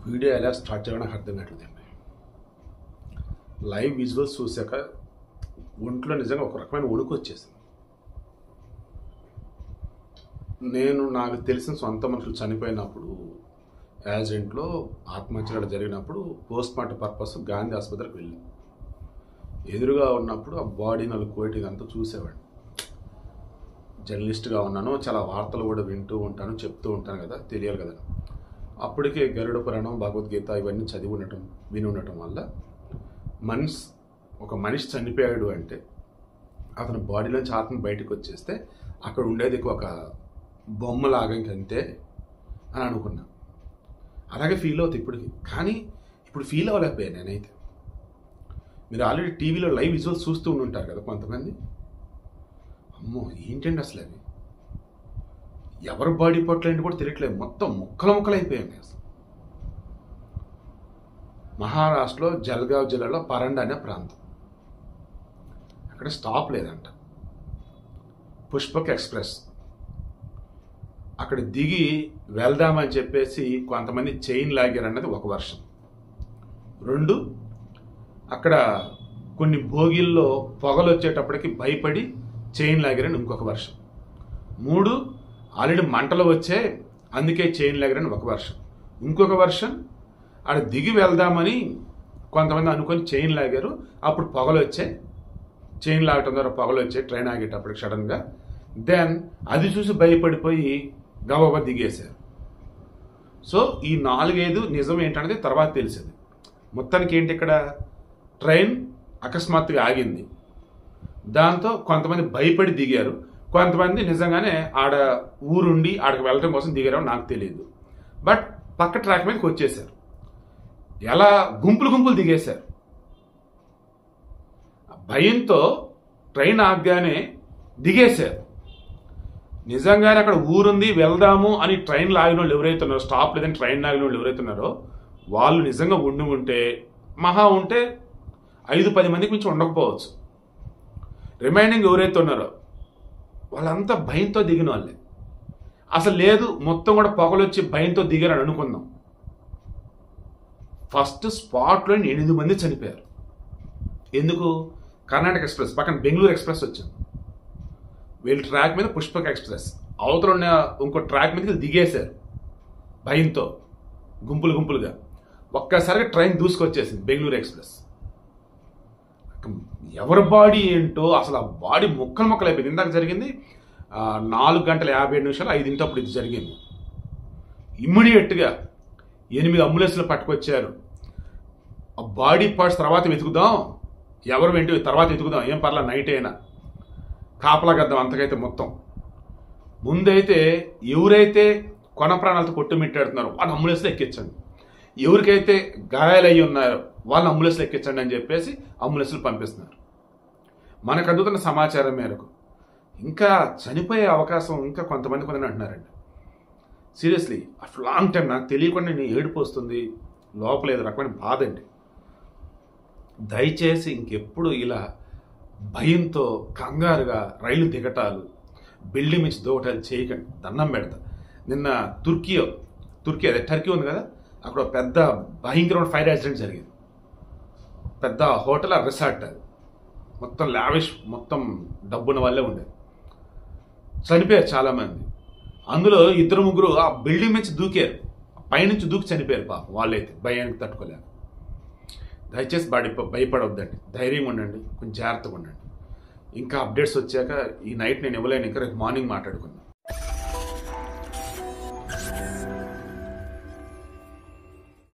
Video ఎలా start చేయాలో నాకు అర్థం కావట్లేదండి. లైవ్ విజువల్స్ చూశాక ఒంట్లో నిజంగా ఒక రకమైన వణుకు వచ్చేసింది. నాకు తెలిసిన సొంత మనుషులు చనిపోయినప్పుడు, యాక్సిడెంట్లో ఆత్మహత్యలు జరిగినప్పుడు పోస్ట్ మార్టం పర్పస్ గాంధీ ఆసుపత్రికి వెళ్ళి ఎదురుగా ఉన్నప్పుడు ఆ బాడీ నలుకోటి ఇదంతా చూసేవాడిని. జర్నలిస్ట్గా ఉన్నాను, చాలా వార్తలు కూడా వింటూ ఉంటాను, చెప్తూ ఉంటాను కదా, తెలియాలి కదా. అప్పటికే గరుడ పురాణం, భగవద్గీత ఇవన్నీ విని ఉండటం వల్ల ఒక మనిషి చనిపోయాడు అంటే అతని బాడీలోంచి ఆత్మ బయటకు వచ్చేస్తే అక్కడ ఉండేది ఒక బొమ్మలాగా ఇంకంతే అని అనుకున్నా. అలాగే ఫీల్ అవుతుంది ఇప్పటికి. కానీ ఇప్పుడు ఫీల్ అవ్వలేకపోయాను నేనైతే. మీరు ఆల్రెడీ టీవీలో లైవ్ విజువల్స్ చూస్తూ ఉంటారు కదా కొంతమంది. అమ్మో ఏంటండి అసలు అవి, ఎవరి బాడీ పట్లంటే కూడా తెలియట్లేదు, మొత్తం ముక్కలు అయిపోయాయి అసలు. మహారాష్ట్రలో జల్గావ్ జిల్లాలో పరండా అనే ప్రాంతం, అక్కడ స్టాప్ లేదంట. పుష్పక్ ఎక్స్ప్రెస్ అక్కడ దిగి వెళ్దామని చెప్పేసి కొంతమంది చైన్ లాగారన్నది ఒక వర్షం. 2, అక్కడ కొన్ని భోగిల్లో పొగలు వచ్చేటప్పటికి భయపడి చైన్ లాగారని ఇంకొక వర్షం. 3, ఆల్రెడీ మంటలు వచ్చే అందుకే చైన్ లాగారని ఒక వర్షం. ఇంకొక వర్షం, ఆడ దిగి వెళ్దామని కొంతమంది అనుకొని చైన్ లాగారు, అప్పుడు పొగలు వచ్చాయి, చైన్ లాగటం ద్వారా పొగలు వచ్చాయి ట్రైన్ ఆగేటప్పటికి సడన్గా. దెన్ అది చూసి భయపడిపోయి గబగబా దిగేశారు. సో ఈ 4-5 నిజం ఏంటనేది తర్వాత తెలిసింది. మొత్తానికి ఏంటి, ఇక్కడ ట్రైన్ అకస్మాత్తుగా ఆగింది, దాంతో కొంతమంది భయపడి దిగారు, కొంతమంది నిజంగానే ఆడ ఊరుండి ఆడకు వెళ్ళడం కోసం దిగారో నాకు తెలియదు. బట్ పక్క ట్రాక్ మీదకి వచ్చేసారు, ఎలా గుంపులు దిగేశారు. భయంతో ట్రైన్ ఆగ్గానే దిగేశారు. నిజంగానే అక్కడ ఊరుంది వెళ్దాము అని ట్రైన్ లాగిన వాళ్ళు ఎవరైతే ఉన్నారో, స్టాప్ లేదని ట్రైన్ లాగిన వాళ్ళు ఎవరైతే ఉన్నారో వాళ్ళు నిజంగా ఉంటే మహా ఉంటే 5-10 మందికి మించి ఉండకపోవచ్చు. రిమైనింగ్ ఎవరైతే ఉన్నారో వాళ్ళంతా భయంతో దిగిన వాళ్ళే. అసలు లేదు మొత్తం కూడా పొగలు వచ్చి భయంతో దిగారని అనుకుందాం. ఫస్ట్ స్పాట్లో 8 మంది చనిపోయారు. ఎందుకు? కర్ణాటక ఎక్స్ప్రెస్ పక్కన బెంగళూరు ఎక్స్ప్రెస్ వచ్చింది. వీళ్ళ ట్రాక్ మీద పుష్పక్ ఎక్స్ప్రెస్, అవతల ఉన్న ఇంకో ట్రాక్ మీదకి దిగేశారు భయంతో గుంపులుగా. ఒక్కసారిగా ట్రైన్ దూసుకొచ్చేసింది బెంగళూరు ఎక్స్ప్రెస్. ఎవరి బాడీ ఏంటో అసలు, ఆ బాడీ ముక్కలు అయిపోయింది. ఇందాక జరిగింది 4:57 5 ఇది జరిగింది. ఇమ్మీడియట్గా 8 అంబులెన్స్లు పట్టుకొచ్చారు. ఆ బాడీ పార్ట్స్ తర్వాత వెతుకుదాం, ఎవరు వెంట తర్వాత వెతుకుదాం, ఏం పర్లా నైట్ అయినా కాపలాగద్దాం అంతకైతే. మొత్తం ముందైతే ఎవరైతే కొన ప్రాణాలతో కొట్టుమిట్టాడుతున్నారో వాళ్ళ అంబులెన్స్లో ఎక్కించండి, ఎవరికైతే గాయాలయ్యి ఉన్నారో వాళ్ళ అంబులెన్స్లో ఎక్కించండి అని చెప్పేసి అంబులెన్స్లు పంపిస్తున్నారు. మనకు అందుతున్న సమాచారం మేరకు ఇంకా చనిపోయే అవకాశం ఇంకా కొంతమంది అంటున్నారండి. సీరియస్లీ ఆఫ్టర్ లాంగ్ టైం నాకు తెలియకుండా నేను ఏడుపు వస్తుంది లోపల, ఏదో రకమైన బాధ అండి. దయచేసి ఇంకెప్పుడు ఇలా భయంతో కంగారుగా రైలు దిగటాలు, బిల్డింగ్ నుంచి దూకటాలు చేయకండి, దండం పెడతా. నిన్న టర్కీ ఉంది కదా, అక్కడ పెద్ద భయంకరమైన ఫైర్ యాక్సిడెంట్ జరిగింది. పెద్ద హోటల్ రిసార్ట్, అది మొత్తం లావిష్, మొత్తం డబ్బున్న వాళ్ళే ఉండేది. చనిపోయారు చాలామంది. అందులో 2-3 ఆ బిల్డింగ్ నుంచి దూకారు, పైనుంచి దూకి చనిపోయారు పాపం. వాళ్ళైతే భయానికి తట్టుకోలేరు. దయచేసి భయపడవద్దండి, ధైర్యంగా ఉండండి, కొంచెం జాగ్రత్తగా ఉండండి. ఇంకా అప్డేట్స్ వచ్చాక ఈ నైట్ నేను ఇవ్వలేను, ఇంకా రేపు మార్నింగ్ మాట్లాడుకుందాం.